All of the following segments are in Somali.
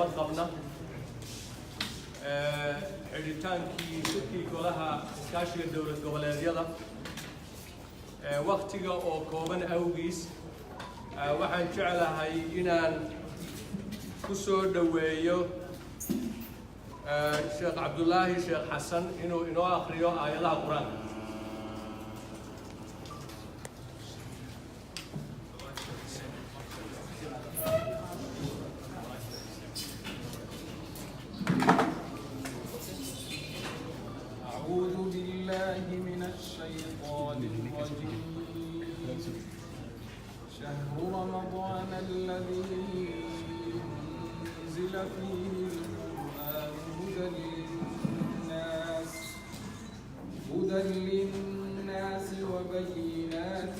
قبلنا حريتانكي شركي كلها كاشي الدولة الجبلية وقتها أو كوبن أوجيس waxaan jeclahay inaan ku soo dhaweeyo Sheekh Abdullahi Sheekh Hassan inuu inoo akhriyo aayadaha Quraanka. أعوذ بالله من الشيطان الرجيم. شهر رمضان الذي أنزل فيه القرآن هدى للناس وبينات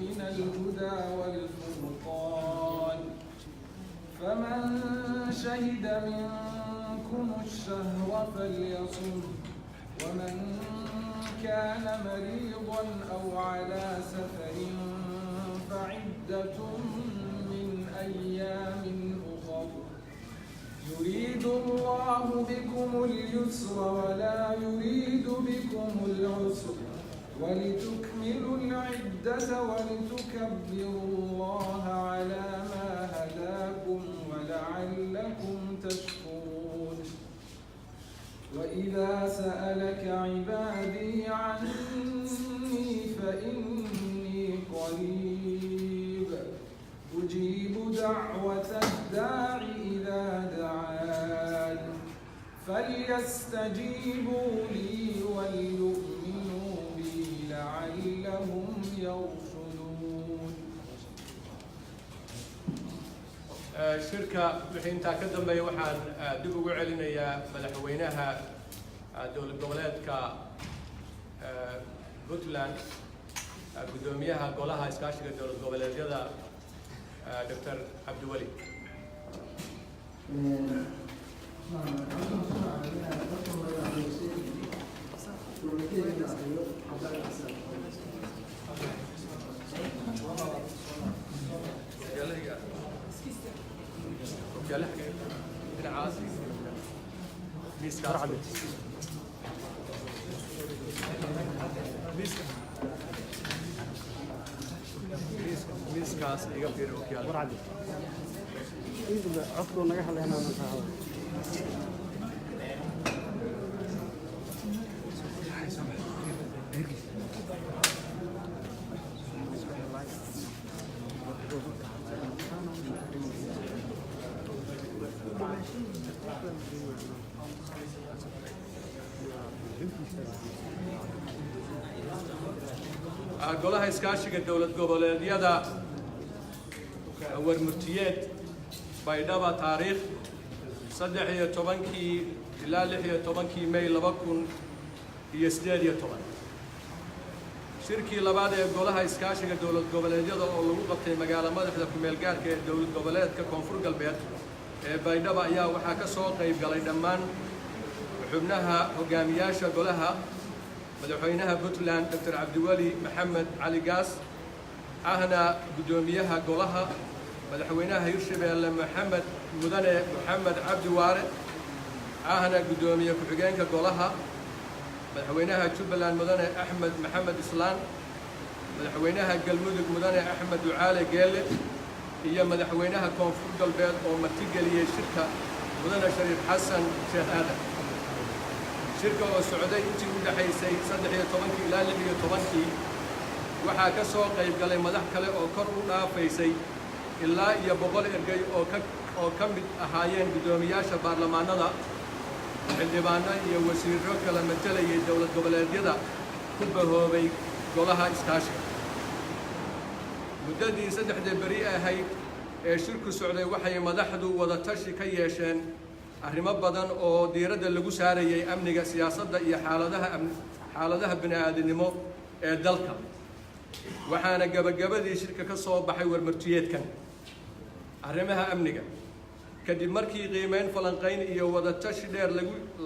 من الهدى والفرقان فمن شهد منكم الشهر فليصم ومن كان مريضا أو على سفر فعدة من أيام أخر يريد الله بكم اليسر ولا يريد بكم العسر ولتكملوا العدة ولتكبروا الله على ما هداكم ولعلكم تشكرون وإذا سألك عبادي عني فإني قريب أجيب دعوة الداع إذا دعان فليستجيبوا لي وليؤمنوا بي لعلهم يرشدون. شركة وحين تأكدنا بي وحان دبوا علينا يا مدحوينها دولة الجبليات ك بوتلاند قدوميها قولها إسكاشي دولة الجبليات دكتور عبد الولي. ميسكاس يقفل وكيال ورعدي إذا عفوا نجح لنا نساعد golaha iskaashiga dowlad goboleedyada warmurtiyeed baydhaba taariikh 13 ilaa 16 May 2018 shirkii labaad ee golaha iskaashiga dowlad goboleedyada oo lagu qabtay magaalada madaxda ku meel gaarka ee dowlad goboleedka Koonfur Galbeed ee baydhaba ayaa waxaa ka soo qayb galay dhammaan xubnaha hogaamiyaasha golaha madaxweynaha Puntland Dr. Abdiwali Maxamed Cali Gaas ahna gudoomiyaha golaha madaxweynaha Hirshabeelle Maxamed Mudane Maxamed Cabdi Waare ahna gudoomiye ku-xigeenka golaha madaxweynaha Jubbaland Mudane Axmed Maxamed Islaan madaxweynaha Galmudug Mudane Axmed Ducaale Geelle iyo madaxweynaha Koonfur Galbeed oo martigeliyay shirka Mudane Shariif Xasan Sheekh Aadan shirka oo socday intii u dhaxaysay 13 ilaa 16 waxaa ka soo qayb galay madax kale oo kor u dhaafaysay ilaa iyo 100 ergey oo ka mid ahaayeen gudoomiyaasha baarlamaanada xildhibaano iyo wasiirro kala matalayay dowlad goboleedyada ku bahoobay golaha iskaashiga muddadii 3 bari ahayd ee shirku socday waxay madaxdu wada tashi ka yeesheen arrimo badan oo diiradda lagu saarayay amniga siyaasadda iyo xaaladaha bini'aadanimo ee dalka waxaana gabagabadii shirka ka soo baxay warmartiyeedkan arrimaha amniga kadib markii qiimeyn falanqayn iyo wada tashi dheer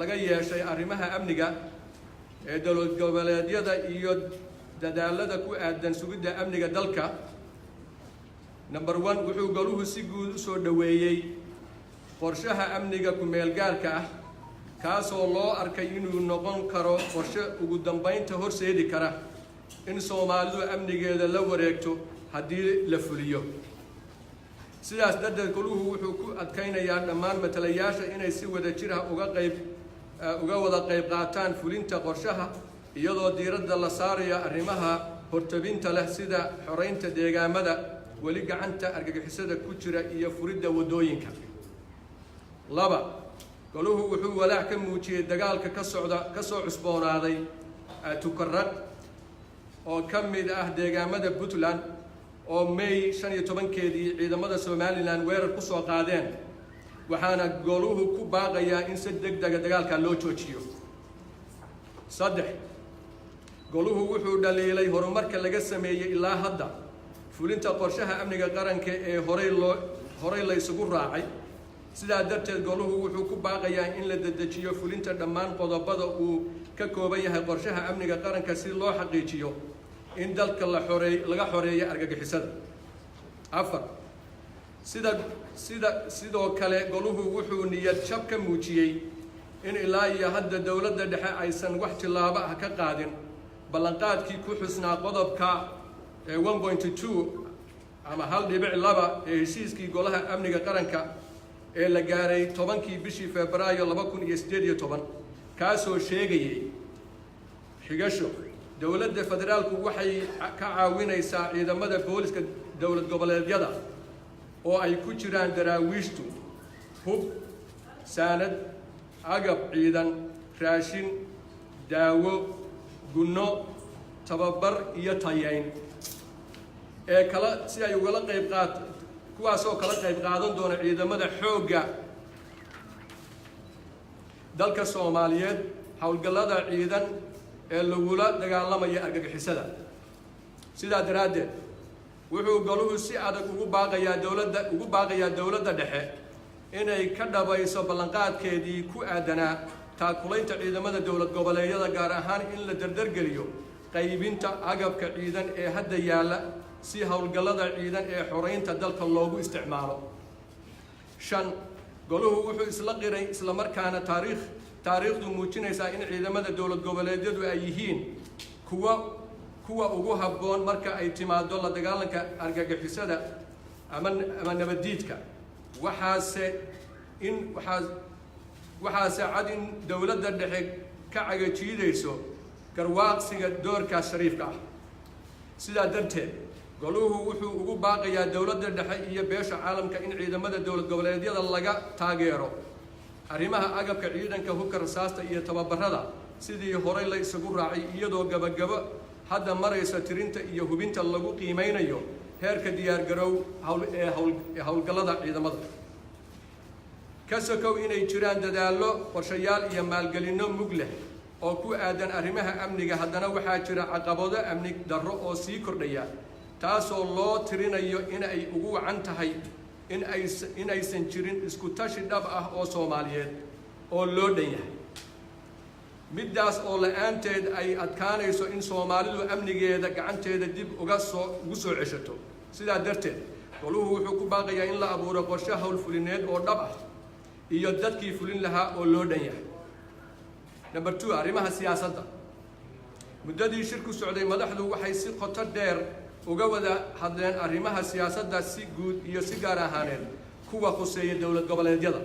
laga yeeshay arrimaha amniga ee dowlad goboleedyada iyo dadaalada ku aadan sugidda amniga dalka number 1 wuxuu goluhu si guud u soo dhaweeyay qorshaha amniga ku-meelgaarka ah kaasoo loo arkay inuu noqon karo qorshe ugu dambaynta horseedi kara in Soomaalidu amnigeeda la wareegto haddii la fuliyo. sidaas darteed goluhu wuxuu ku adkaynayaa dhammaan matalayaasha inay si wada jir ah uga wada qayb qaataan fulinta qorshaha iyadoo diiradda la saarayo arrimaha hortabinta leh sida xoreynta deegaamada weli gacanta argagixisada ku jira iyo furidda wadooyinka. 2 goluhu wuxuu walaac ka muujiyay dagaalka ka soo cusboonaaday Tukarraq oo ka mid ah deegaamada Puntland oo May 15keedii ciidamada Somaliland weerar ku soo qaadeen waxaana goluhu ku baaqayaa in si degdeg ah dagaalka loo joojiyo. 3 goluhu wuxuu dhaliilay horumarka laga sameeyay ilaa hadda fulinta qorshaha amniga qaranka ee horey la isugu raacay. sidaa darteed goluhu wuxuu ku baaqayaa in la dedejiyo fulinta dhammaan qodobada uu ka kooban yahay qorshaha amniga qaranka si loo xaqiijiyo in dalka laga xoreeyo argagixisada. 4 sidoo kale goluhu wuxuu niyad jab ka muujiyay in ilaa iyo hadda dowladda dhexe aysan wax tilaabo ah ka qaadin ballanqaadkii ku xusnaa qodobka 1.2 ama 1.2 ee heshiiskii golaha amniga qaranka ee la gaaray 10kii bishii Febraayo 2018 kaasoo sheegayay xigasho dowladda federaalku waxay ka caawinaysaa ciidamada booliska dowlad goboleedyada oo ay ku jiraan daraawiishtu hub saanad agab ciidan raashin daawo gunno tababar iyo tayayn si ay ugala qayb kuwaasoo kala qayb qaadan doona ciidamada xoogga dalka Soomaaliyeed howlgallada ciidan ee lagula dagaalamaya argagixisada. sidaa daraaddeed wuxuu goluhu si adag ugu baaqayaa dowladda dhexe inay ka dhabayso ballanqaadkeedii ku aadanaa taakulaynta ciidamada dowlad goboleedyada gaar ahaan in la dardargeliyo qaybinta agabka ciidan ee hadda yaalla si howlgallada ciidan ee xoreynta dalka loogu isticmaalo. 5 goluhu wuxuu isla qiray isla markaana taariikhdu muujinaysaa in ciidamada dowlad goboleedyadu ay yihiin kuwa ugu habboon marka ay timaado la dagaalanka argagixisada ama nabadiidka. waxaase cad in dowladda dhexe ka cagajiidayso garwaaqsiga doorkaas shariifka ah. sidaa darteed goluhu wuxuu ugu baaqayaa dowladda dhexe iyo beesha caalamka in ciidamada dowlad goboleedyada laga taageero arrimaha agabka ciidanka hubka rasaasta iyo tababarada sidii horey la isugu raacay iyadoo gabagabo hadda maraysa tirinta iyo hubinta lagu qiimeynayo heerka diyaargarow ee howlgallada ciidamada. ka sokow inay jiraan dadaallo qorshayaal iyo maalgelinno mug leh oo ku aadan arrimaha amniga haddana waxaa jira caqabado amni darro oo sii kordhaya taasoo loo tirinayo in ay ugu wacan tahay in aysan jirin isku tashi dhab ah oo Soomaaliyeed oo loo dhan yahay. middaas oo la'aanteed ay adkaanayso in Soomaalidu amnigeeda gacanteeda dib ugu soo ceshato. sidaa darteed goluhu wuxuu ku baaqayaa in la abuuro qorshe howlfulineed oo dhab ah iyo dadkii fulin lahaa oo loo dhan yahay. Number 2 arrimaha siyaasadda. muddadii shirku socday madaxdu waxay si qoto dheer uga wada hadleen arrimaha siyaasadda si guud iyo si gaar ahaaneed kuwa khuseeya dowlad goboleedyada.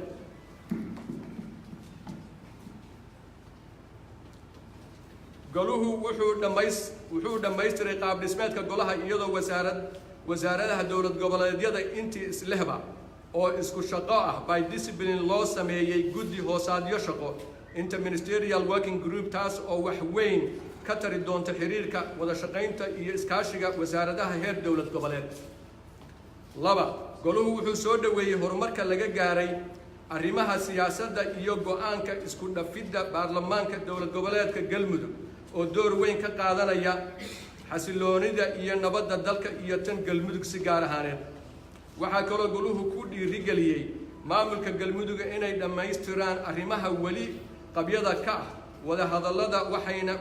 goluhu wuxuu dhammaystiray qaab dhismeedka golaha iyadoo wasaaradaha dowlad goboleedyada intii islehba oo isku shaqo ah by discipline loo sameeyay guddi hoosaadyo shaqo interministerial working group taas oo wax weyn ka tari doonta xiriirka wada shaqaynta iyo iskaashiga wasaaradaha heer dowlad goboleed. 2 goluhu wuxuu soo dhaweeyay horumarka laga gaaray arrimaha siyaasadda iyo go'aanka isku dhafidda baarlamaanka dowlad goboleedka Galmudug oo door weyn ka qaadanaya xasiloonida iyo nabadda dalka iyo tan Galmudug si gaar ahaaneed. waxaa kaloo goluhu ku dhiirigeliyay maamulka Galmudug inay dhammaystiraan arrimaha weli qabyada ka ah wada hadallada waxayna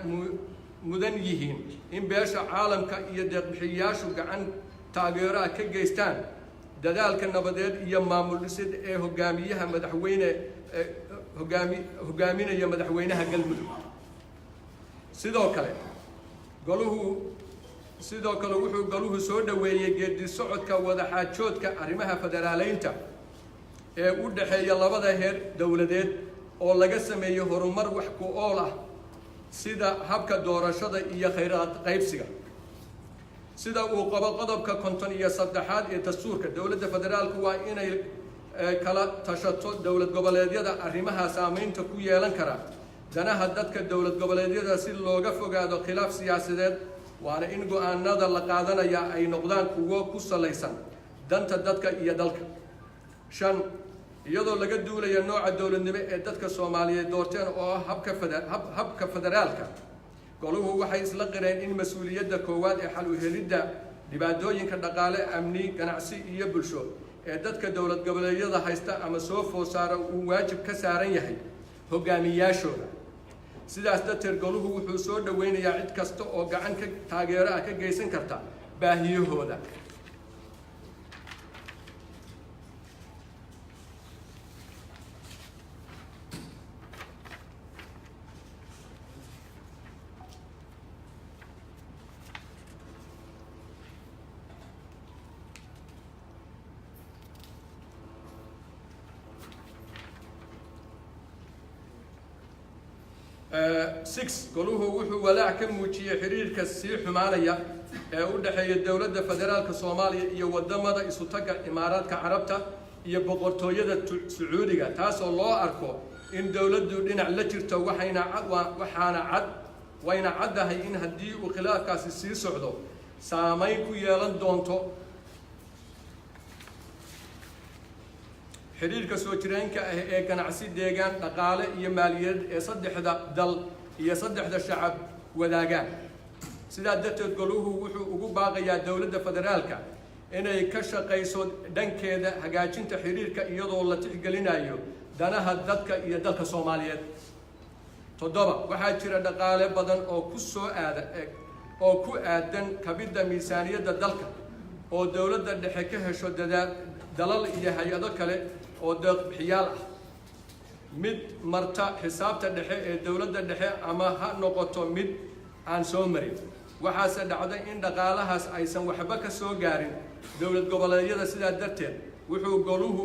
mudan yihiin in beesha caalamka iyo deeq-bixiyayaashu gacan taageero ka geystaan dadaalka nabadeed iyo maamul dhisid ee hogaamiyaha madaxweyne hogaaminaya madaxweynaha galmudug sidoo kale wuxuu goluhu soo dhaweeyey geedi socodka wadaxaajoodka arrimaha federaaleynta ee u dhaxeeya labada heer dowladeed oo laga sameeyo horumar wax ku ool ah sida habka doorashada iyo khayraad qaybsiga sida uu qabo qodobka 53 ee dastuurka dowladda federaalku waa inay kala tashato dowlad goboleedyada arrimaha saameynta ku yeelan kara danaha dadka dowlad goboleedyada si looga fogaado khilaaf siyaasadeed waana in go'aanada la qaadanaya ay noqdaan kuwo ku salaysan danta dadka iyo dalka 5 iyadoo laga duulayo nooca dowladnimo ee dadka Soomaaliyeed doorteen oo habka federaalka goluhu waxay isla qireen in mas'uuliyadda koowaad ee xal u helidda dhibaatooyinka dhaqaale amni ganacsi iyo bulsho ee dadka dowlad goboleedyada haysta ama soo foosaara uu waajib ka saaran yahay hogaamiyaashooda sidaas darteed goluhu wuxuu soo dhaweynayaa cid kasta oo gacan ka taageero ah ka geysan karta baahiyahooda goluhu wuxuu walaac ka muujiyey xiriirka sii xumaanaya ee u dhaxeeya dowladda federaalka Soomaaliya iyo wadamada isu taga Imaaraadka Carabta iyo boqortooyada Sacuudiga taas oo loo arko in dowladdu dhinac la jirto wayna caddahay in haddii uu khilaafkaasi sii socdo saameyn ku yeelan doonto xiriirka soo jireenka ah ee ganacsi deegaan dhaqaale iyo maaliyad ee saddexda dal iyo saddexda shacab wadaagaan sidaa darteed goluhu wuxuu ugu baaqayaa dowladda federaalka inay ka shaqayso dhankeeda hagaajinta xiriirka iyadoo la tixgelinayo danaha dadka iyo dalka Soomaaliyeed 7 waxaa jira dhaqaale badan oo ku aadan kabidda miisaaniyadda dalka oo dowladda dhexe ka hesho dalal iyo hay'ado kale oo deeq-bixiyaal ah mid marta xisaabta dhexe ee dowladda dhexe ama ha noqoto mid aan soo marin waxaase dhacday in dhaqaalahaas aysan waxba ka soo gaarin dowlad goboleedyada sidaa darteed wuxuu goluhu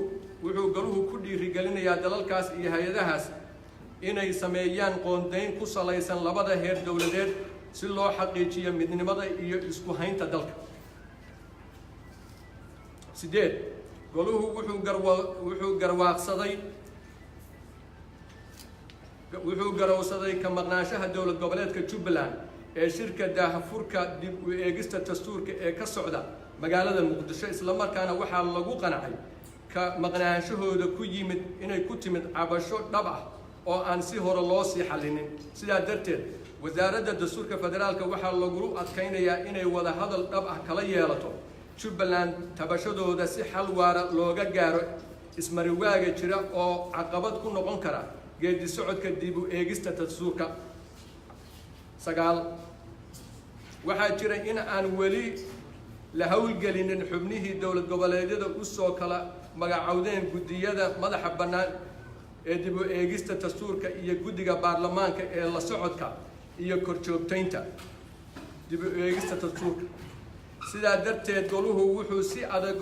ku dhiirigelinayaa dalalkaas iyo hay-adahaas inay sameeyaan qoondayn ku salaysan labada heer dowladeed si loo xaqiijiyo midnimada iyo isku haynta dalka 8 goluhu wuxuu garowsaday ka maqnaanshaha dowlad goboleedka Jubbaland ee shirka daahfurka dib u eegista dastuurka ee ka socda magaalada Muqdisho isla markaana waxaa lagu qanacay ka maqnaanshahooda inay ku timid cabasho dhab ah oo aan si hore loo sii xallinin sidaa darteed wasaaradda dastuurka federaalka waxaa lagu adkaynayaa inay wada hadal dhab ah kala yeelato Jubbaland tabashadooda si xal waara looga gaaro ismariwaaga jira oo caqabad ku noqon kara geedi socodka dib u eegista dastuurka 9 waxaa jira in aan weli la hawlgelinin xubnihii dowlad goboleedyada u soo kala magacowdeen guddiyada madaxa bannaan ee dib u eegista dastuurka iyo guddiga baarlamaanka ee la socodka iyo korjoogtaynta dib u eegista dastuurka sidaa darteed goluhu wuxuu si adag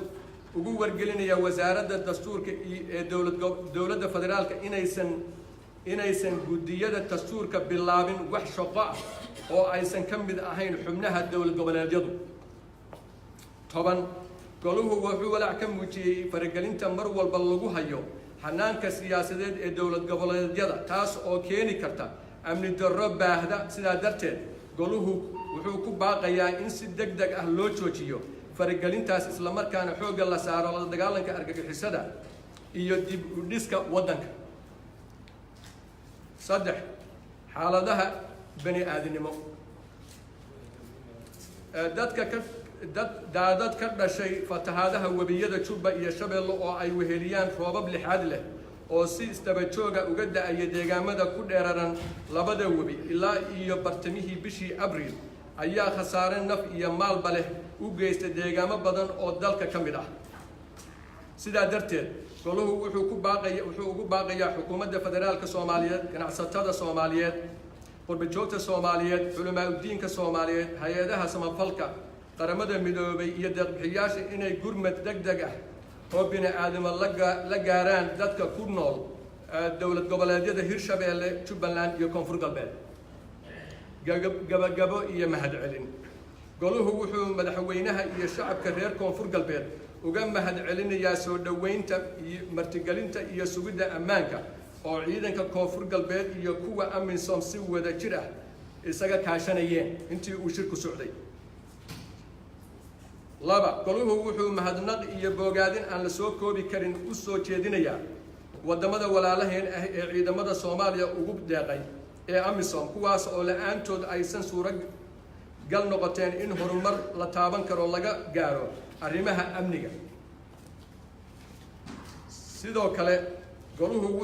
ugu wargelinayaa wasaaradda dastuurka ee dowladda federaalka inaysan guddiyada dastuurka bilaabin wax shaqo ah oo aysan ka mid ahayn xubnaha dowlad goboleedyadu 10 goluhu wuxuu walaac ka muujiyey faragelinta mar walba lagu hayo hanaanka siyaasadeed ee dowlad goboleedyada taas oo keeni karta amni darro baahda sidaa darteed goluhu wuxuu ku baaqayaa in si degdeg ah loo joojiyo faragelintaas isla markaana xoogga la saaro la dagaalanka argagixisada iyo dib u dhiska waddanka 3 xaaladaha bani aadamnimo daadad ka dhashay fatahaadaha webiyada Jubba iyo Shabeelle oo ay weheliyaan roobab lixaad leh oo si istaba jooga uga da'aya deegaamada ku dheeraran labada webi ilaa iyo bartamihii bishii Abriil ayaa khasaare naf iyo maalba leh u geystay deegaamo badan oo dalka ka mid ah sidaa darteed goluhu wuxuu ugu baaqayaa xukuumadda federaalka Soomaaliyeed, ganacsatada Soomaaliyeed, qurbo-joogta Soomaaliyeed, culimaadudiinka Soomaaliyeed, hay-adaha samafalka, qaramada midoobay iyo deeq-bixiyaasha inay gurmad degdeg ah oo bini'aadamo la gaaraan dadka ku nool dowlad goboleedyada Hirshabeelle, Jubbaland iyo Koonfur Galbeed. gabagabo iyo mahadcelin. goluhu wuxuu madaxweynaha iyo shacabka reer Koonfur Galbeed uga mahadcelinayaa soo dhaweynta iyo martigelinta iyo sugidda ammaanka oo ciidanka Koonfur Galbeed iyo kuwa AMISOM si wada jir ah isaga kaashanayeen intii uu shirku socday. laba, goluhu wuxuu mahadnaq iyo bogaadin aan la soo koobi karin u soo jeedinayaa wadamada walaalaheen ah ee ciidamada Soomaaliya ugu deeqay ee AMISOM, kuwaas oo la'aantood aysan suuragal noqoteen in horumar la taaban karo laga gaaro arrimaha amniga. sidoo kale goluhu